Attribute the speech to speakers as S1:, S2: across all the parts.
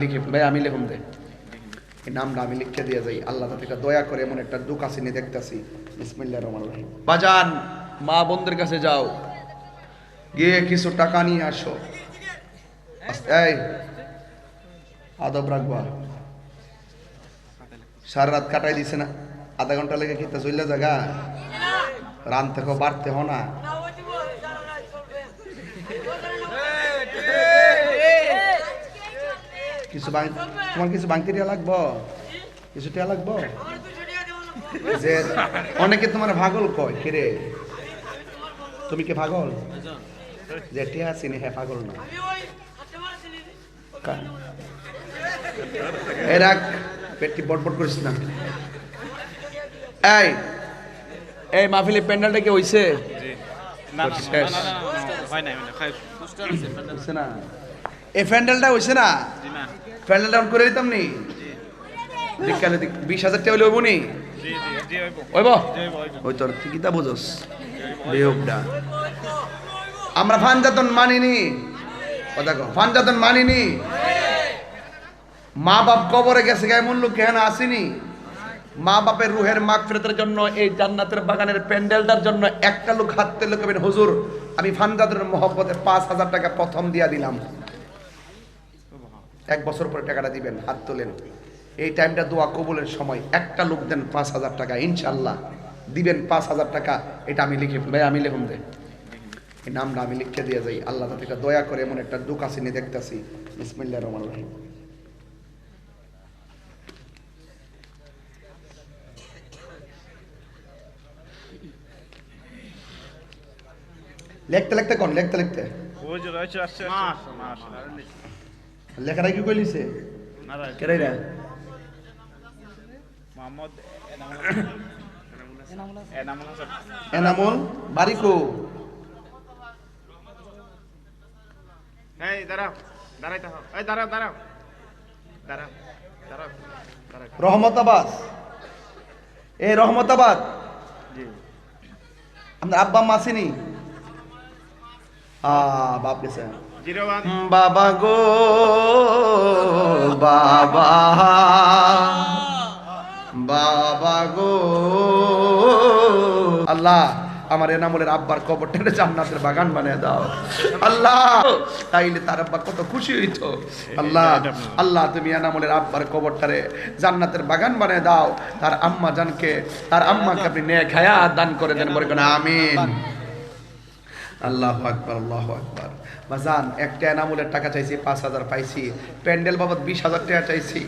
S1: ভাই আমি লিখুন দে এই নামটা আমি লিখে দিয়ে যাই। আল্লাহ থেকে দয়া করে এমন একটা দুঃখ আসেনি দেখতেছি। বিসমিল্লাহির রহমানির রহিম। বাজান মা বোনদের কাছে যাও, গিয়ে কিছু টাকা নিয়ে আসো। এই আদব রাখবা। সারা রাত কাটাই দিছে না, আধা ঘন্টা লেগে খেতে চললে জায়গা রানতে হো বাড়তে হো না। কিছু তোমার কিছু বাংতি টিয়া লাগবো, কিছু টিয়া লাগবো। যে অনেকে তোমার পাগল কয় কিরে, তুমি কি পাগল? যে টিয়া চিনি হ্যাঁ পাগল না। এই রাখ, পেটটি বটবট করিস না। এই এই মাহফিলের প্যান্ডেলটা কি হইছে? না এই প্যান্ডেলটা হইছে না, প্যান্ডেলটা অন করে দিতাম নি 20,000 টাকা হইলে হইব নি? হইব ওই তোর তুই কিতা বুঝস বেহুবডা। আমরা ফানজাতন মানিনি, কথা কও ফানজাতন মানিনি। মা বাপ কবরে গেছে এমন লোক কেন আসেনি? মা বাপের রুহের মাগফিরাতের জন্য এই জান্নাতের বাগানের প্যান্ডেলটার জন্য একটা লোক হাত তুলে কবেন হুজুর আমি ফানজাতের মহব্বতে 5,000 টাকা প্রথম দিয়া দিলাম। 1 বছর পরে টাকাটা দিবেন, হাত তোলেন। এই টাইমটা দোয়া কবুলের সময়, একটা লোক দেন 5,000 টাকা, ইনশাল্লাহ দিবেন 5,000 টাকা। এটা আমি লিখে ভাই আমি লিখুন দে এই নামটা আমি লিখে দিয়ে যাই। আল্লাহ থেকে দয়া করে এমন একটা দুঃখ আসেনি দেখতেছি। বিসমিল্লাহির রহমানির রহিম। লিখতে লিখতে কোন লিখতে লিখতে লেখাটা কি কইলিছে কেরাইরা মোহাম্মদ এনামুল বারিকো।
S2: এই দাঁড়াও, দাঁড়াইতে হবে। এই দাঁড়াও দাঁড়াও দাঁড়াও দাঁড়াও।
S1: রহমতাবাদ, এই রহমতাবাদ আমরা আব্বা মাসিনি বাপ গেছে বাবা গো বাবা বাবা গো। আল্লাহ আমার এনামুলের আব্বার কবরটা জান্নাতের বাগান বানিয়ে দাও আল্লাহ। তাইলে তার আব্বা কত খুশি হইতো। আল্লাহ আল্লাহ তুমি এনামুলের আব্বার কবরটারে জান্নাতের বাগান বানিয়ে দাও। তার আম্মা জানকে, তার আম্মাকে আপনি নেক হায়াত দান করে দেন, বলে কেন আমিন। আল্লাহু আকবার আল্লাহু আকবার। বাজান একটা এনামুলের টাকা চাইছি, 5,000 পাইছি। প্যান্ডেল বাবদ 20,000 টাকা চাইছি।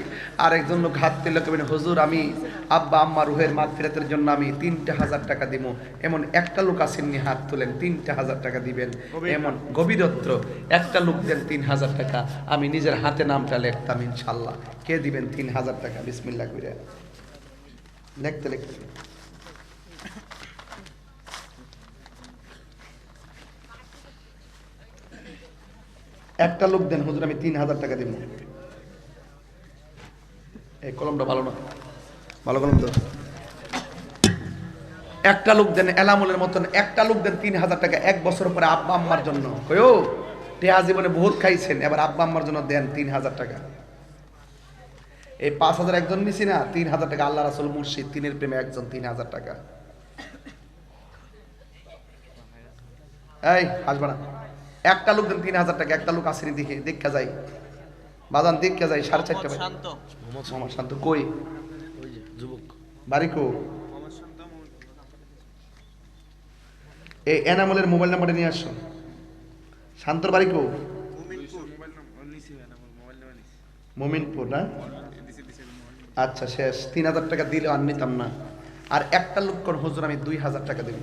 S1: আর একজন লোক হাত তুলে কবেন হুজুর আমি আব্বা আম্মা রুহের মাগফিরাতের জন্য আমি 3,000 টাকা দিব। এমন একটা লোক আসেননি, হাত তুলেন 3,000 টাকা দিবেন। এমন গভীরত্র একটা লোক দেন 3,000 টাকা, আমি নিজের হাতে নামটা লিখতাম ইনশাল্লাহ। কে দিবেন 3,000 টাকা? বিসমিল্লাহ করে লিখতে লিখতে একটা লোক দেন হুজুর আমি 3,000 টাকা দিব। এই কলমটা ভালো না, ভালো কলম তো। একটা লোক দেন এলামুলের মতন, একটা লোক দেন 3,000 টাকা। 1 বছর পরে আব্বা আম্মার জন্য কয়ো টেহা জীবনে বহুত খাইছেন, এবার আব্বা আম্মার জন্য দেন 3,000 টাকা। এই 5,000 একজন নিছি না, 3,000 টাকা আল্লাহ রাসূল মুর্শিদ তিনের প্রেমে একজন 3,000 টাকা। এই আসবা না, একটা লোক দেন 3,000 টাকা। একটা লোক আসেনি, দেখে দেখা যায় বাজান, দেখা যায় 4:30 বাজে। মোহাম্মদ শান্ত কই? যুবক বাড়িকো। এই এনামুলের মোবাইল নাম্বারটা নিয়ে আসো। শান্তর বাড়িকো মোমিনপুর না? আচ্ছা শেষ। 3,000 টাকা দিলে আর নিতাম না। আর একটা লোক কোন হুজুর আমি 2,000 টাকা দেব।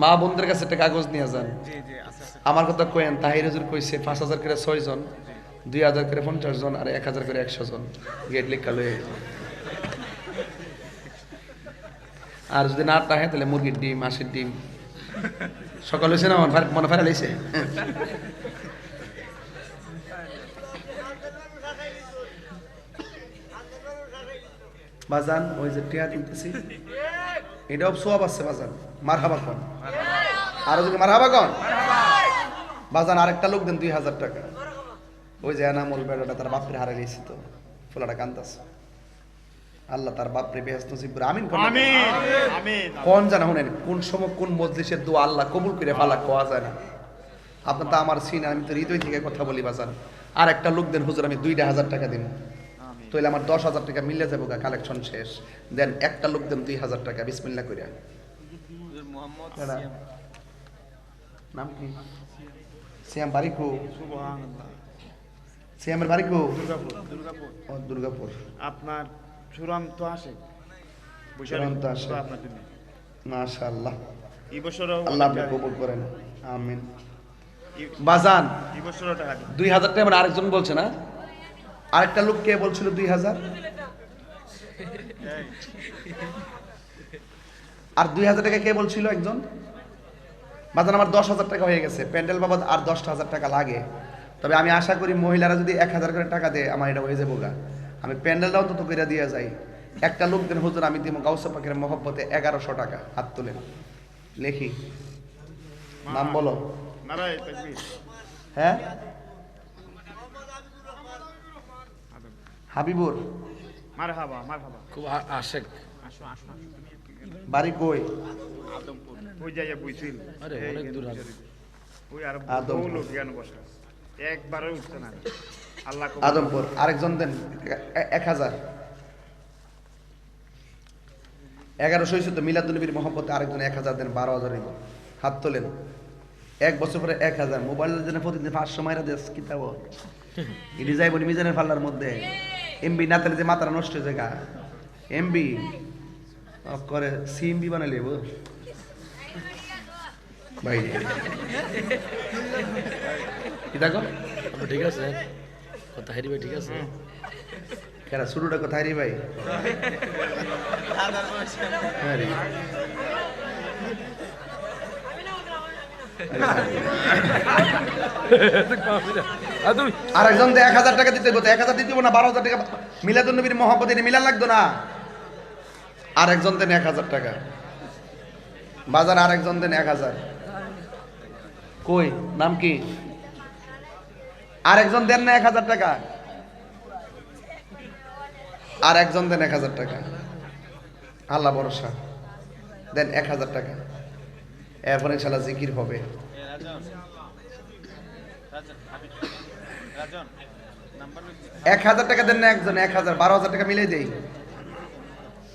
S1: মা বোনদের কাছে একটা কাগজ নিয়ে যান। আমার কথা কয়েন তাহির হুজুর কইছে 5,000 করে 6 জন, 2,000 করে 50 জন, আর 1,000 করে 100 জন গেট লেখা লয়ে। আর যদি না টাহে তাহলে মুরগির ডিম, হাঁসের ডিম। সকাল হয়েছে না, মনে ফারা লাইছে। বাজান ওই যে টিয়া তুলতেছি, এটাও সওয়াব আছে বাজান। মারহাবা কোন আরো যদি মারহাবা কন বাজান আরেকটা লোক দেন 2000 টাকা ওই যে এনামুল বেড়াটা তার বাপরে হারা গেছি তো ফুলাটা কান্দাস আল্লাহ তার বাপরে বেহেশত নসিব করে আমিন কোন
S2: আমিন আমিন
S1: কোন জানা শুনেন কোন সময় কোন মজলিসের দোয়া আল্লাহ কবুল করে ফালা কোয়া যায় না আপনার তো আমার সিন আমি তো হৃদয় থেকে কথা বলি বাজান আর একটা লোক দেন হুজুর আমি 2000 টাকা দিব তাহলে আমার 10,000 টাকা মিলে যাবো গা কালেকশন শেষ দেন একটা লোক দেন 2000 টাকা বিসমিল্লাহ কইরা কেডা? নাম কি সিয়াম বারিকু
S2: সুবহানাল্লাহ
S1: সিয়ামের বারিকু
S2: দুর্গাপুর দুর্গাপুর
S1: ও দুর্গাপুর
S2: আপনার চূড়ান্ত আসে
S1: চূড়ান্ত আশিক।
S2: দোয়া আপনার জন্য
S1: মাশাআল্লাহ
S2: এই বছরও
S1: আল্লাহ আপনি কবুল করেন আমিন
S2: এই-
S1: বাজান
S2: এই বছরও টাকা দিন
S1: 2000 টাকা মানে আরেকজন বলছে না আরেকটা লোক কে বলছিল 2000 আর 2000 টাকা কে বলছিল একজন বাজান আমার 10,000 টাকা হয়ে গেছে প্যান্ডেল বাবদ আর 10,000 টাকা লাগে তবে আমি আশা করি মহিলারা যদি 1000 করে টাকা দেয় আমার এটা হয়ে যাবো গা আমি প্যান্ডেলটাও তো করে দিয়ে যাই একটা লোক দেন হুজুর আমি দিব গাউসা পাকের মহব্বতে 1100 টাকা হাত তুলেন লেখি নাম বলো
S2: নারায় তাকবীর
S1: হ্যাঁ হাবিবুর
S2: মারহাবা মারহাবা
S3: খুব আশেক
S2: আসো আসো আসো
S1: বাড়ি কই
S2: আদমপুর ওই জায়গা বুঝছিল
S3: আরে, অনেক দূর আগে।
S2: ওই আর
S1: আদমপুর।
S2: বহু লোক জ্ঞান বসে একবারও উঠছে না আল্লাহ কবুল
S1: আদমপুর আরেকজন দেন 1000 1100 হয়েছে তো মিলাদুন্নবীর মহব্বতে আরেকজন 1000 দেন 12,000 হইব হাত তোলেন এক বছর পরে 1000 মোবাইলের জন্য প্রতিদিন 500 মাইরা দেশ কিতাব ইডি যাইব মিজানের ফাল্লার মধ্যে এমবি না তাহলে যে মাথাটা নষ্ট হয়ে যায় গা এমবি করে সিএমবি বানাই লেব ভাই কি দেখো
S3: আপনি ঠিক আছে কথা হারিবে ঠিক আছে
S1: কেরা শুরুটা কোথায় রে ভাই হ্যাঁ রে।
S3: তুমি
S1: আর একজন 1000 টাকা দিতে হইব 1000 দিতে হইব না 12,000 টাকা মিলাদুন নবীর মহব্বত এটা মিলান লাগতো না আর একজন দেন 1000 টাকা বাজার আর একজন দেন 1000 কই নাম কি আর একজন দেন না 1000 টাকা আর একজন দেন 1000 টাকা আল্লাহ ভরসা দেন 1000 টাকা এরপরে ইনশাআল্লাহ জিকির হবে 1000 টাকা দেন না একজন 1000 12,000 টাকা মিলাই দেই